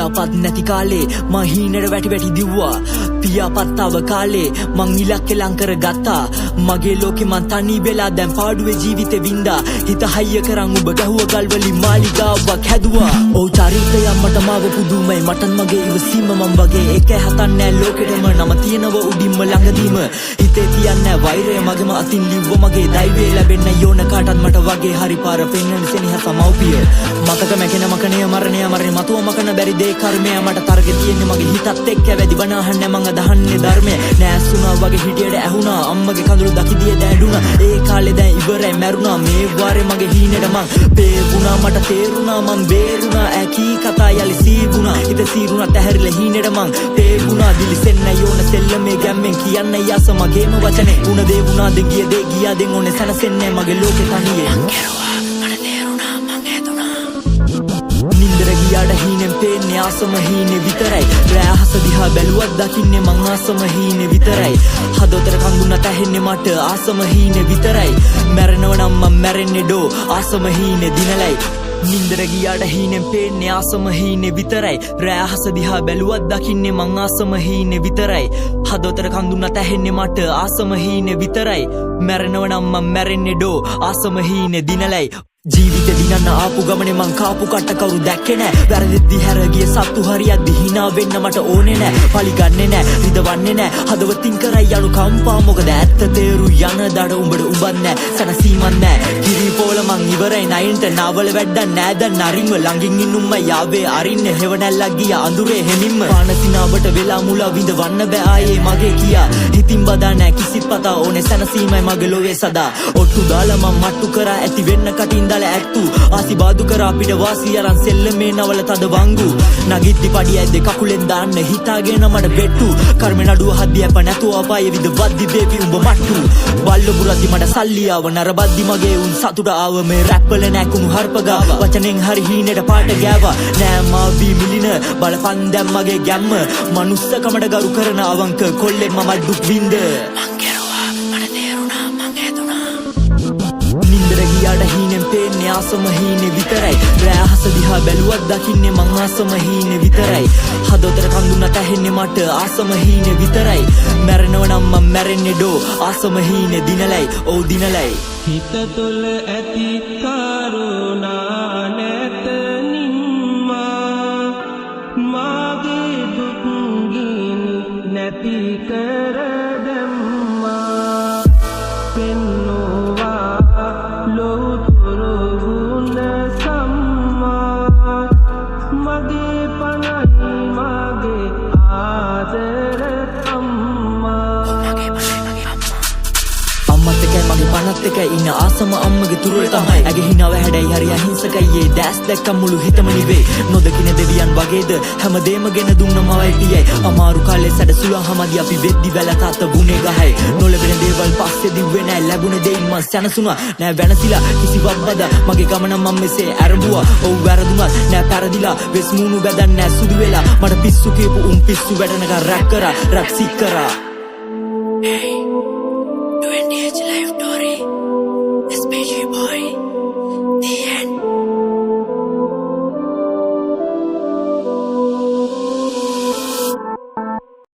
පියාපත් නැති කාලේ මං හීනෙට වැටි වැටි දිව්වා පියාපත් ආව කාලේ මං ඉලක්ක ලං කර ගත්තා මගේ ලෝකේ මං තනි වෙලා දැන් පාඩුවේ ජීවිතේ වින්දා හිත හයිය කරන් ඔබ ගැහුව ගල් වලින් මාලිගාවක් හැදුවා ඔව් චරිතය මට මාව පුදුමයි මටත් මගේ ඉවසීම මං වගේ ඒක හතන්නේ ලෝකෙටම නම තියෙනව උඩින්ම ළඟදීම හිතේ තියන්නේ වෛරය මගේම අතින් ලිව්ව මගේ දෛවය ලැබෙන්න යෝන කාටත් මට වගේ හරි පාර පෙන්වන්න සෙනෙහස මව්පිය මතක මැකෙන මකණය මරණය මරණය මතුව මකන බැරි දේ කර්මය මට තරගෙ තියෙන්නේ මගේ හිතත් එක්ක වැඩි බනහන්නේ මං අදහන්නේ ධර්මය නෑසුණා වගේ හිටියට ඇහුණා අම්මගේ කඳුළු දකිදිය දැඬුණා ඒ කාලේ දැන් ඉවරයි මැරුණා මේ වාරේ මගේ හීනෙට මං පේරුණා මට තේරුණා මං බේරුණා ඇකී කතා යලි සීවුණා හිත සීරුණා තැහැරිලා හීනෙට මං පේරුණා දිලිසෙන්න යෝන සෙල්ලමේ ගැම්මෙන් කියන්නේ යස මගේම වචනේ උණ දේ වුණා දෙ ගිය දේ ගියා දෙන් ඕනේ සනසෙන්නේ මගේ ලෝකේ තනියේ ගියාට හීනෙන් පේන්නේ ආසම හීනේ විතරයි රෑ අහස දිහා බැලුවත් දකින්නේ මං ආසම හීනේ විතරයි හදවතට කඳුනට ඇහෙන්නේ මට ආසම හීනේ විතරයි මැරෙනව නම් මං මැරෙන්නේ ඩෝ ආසම හීනේ දිනලයි නින්දර ගියාට හීනෙන් පේන්නේ ආසම හීනේ විතරයි රෑ අහස දිහා බැලුවත් දකින්නේ මං ආසම හීනේ විතරයි හදවතට කඳුනට ඇහෙන්නේ මට ආසම හීනේ විතරයි මැරෙනව නම් මං මැරෙන්නේ ඩෝ ආසම හීනේ දිනලයි ජීවිත දිනන්න ආපු ගමනේ මං කාපු කට කවුරු දැක්කේ නෑ වැරදිද්දි හැර ගිය සත්තු හරියද්දි hina වෙන්න මට ඕනේ නෑ පලි ගන්නෙ නෑ රිදවන්නේ නෑ හදවතින් කරයි යනු කම්පා මොකද ඇත්ත තේරු යන දඩ උඹට උඹත් නෑ සනසීමක් නෑ කිරි පොල මං ඉවරයි නයින්ට නාවල වැඩක් නෑ දැන් නරින්ව ළඟින් ඉන්නුම්ම යාවේ අරින්න හෙවණැල්ලක් ගියා අඳුරේ හෙමින්ම පානසිනාවට වෙලා මුලා විඳවන්න බෑ ආයේ මගේ කියා හිතින් බදා නෑ කිසිත් පතා ඕනේ සනසීමයි මගේ ලෝවේ සදා ඔට්ටු දාලා මං මට්ටු කරා ඇති වෙන්න කටින් ඇත්තු ආසිබාදු කර අපිට වාසිය අරන් සෙල්ලමේ නවල තද වංගු නගිද්දි පඩිය ඇද්දේ කකුලෙන් දාන්න හිතාගෙන මඩ බෙට්ටු කර්ම නඩුව හද්දි අප නැතුව අපායේ විද වද්දි බේපි උඹ මට්ටු බල්ල බුරද්දි මට සල්ලි ආව නරබද්දි මගේ උන් සතුට ආව මේ රැප් වල නැකුණු හර්ප ගාව වචනෙන් හරි හීනෙට පාට ගෑවා නෑ මාවි මිලින බලපන් දැන් මගේ ගැම්ම මනුස්සකමට ගරු කරන අවංක කොල්ලෙක් මම දුක් විඳ ගියාට හීනෙන් පේන්නේ ආසම හීනේ විතරයි රෑ අහස දිහා බැලුවත් දකින්නේ මං ආසම හීනේ විතරයි හදවතට කඳුනට ඇහෙන්නේ මට ආසම හීනේ විතරයි මැරෙනව නම් මං මැරෙන්නේ ඩෝ ආසම හීනේ දිනලයි ඔව් දිනලයි හිත තුළ ඇති කරුණා නැත නිම්මා මාගේ දුක් ගිනි නැති කර දැම්මා පෙන්නවා ලෝතුරු වුණ සම්මා මගේ පණයි මගේ ආදර අම්මා අම්මත් එකයි මගේ පණත් එකයි ඉන්න ආසම අම්මගේ තුරුල තමයි ඇගේ හිනාව හැඩයි හරි අහිංසකයි ඒ දැස් දැක්කම මුළු හිතම නිවේ නොදකින දෙවියන් වගේද හැමදේම ගෙන දුන්න මවයි පියයි අමාරු කාලේ සැඩසුලා හැමදී අපි වෙද්දි වැල තාත්ත ගුණේ ගහයි නොලැබෙන දේවල් පස්සේ දිව්වේ නෑ ලැබුණ දෙයින් මං සැනසුණා නෑ වෙනසිලා කිසිවක් බදා මගේ ගමන මම මෙසේ ඇරඹුවා ඔව් වැරදුනත් නෑ පෙරදිලා වෙස් මූණු බැදන් නෑ සුදු වෙලා මට පිස්සු කියපු උන් පිස්සු වැඩනක රැක් කරා රැක් සික් කරා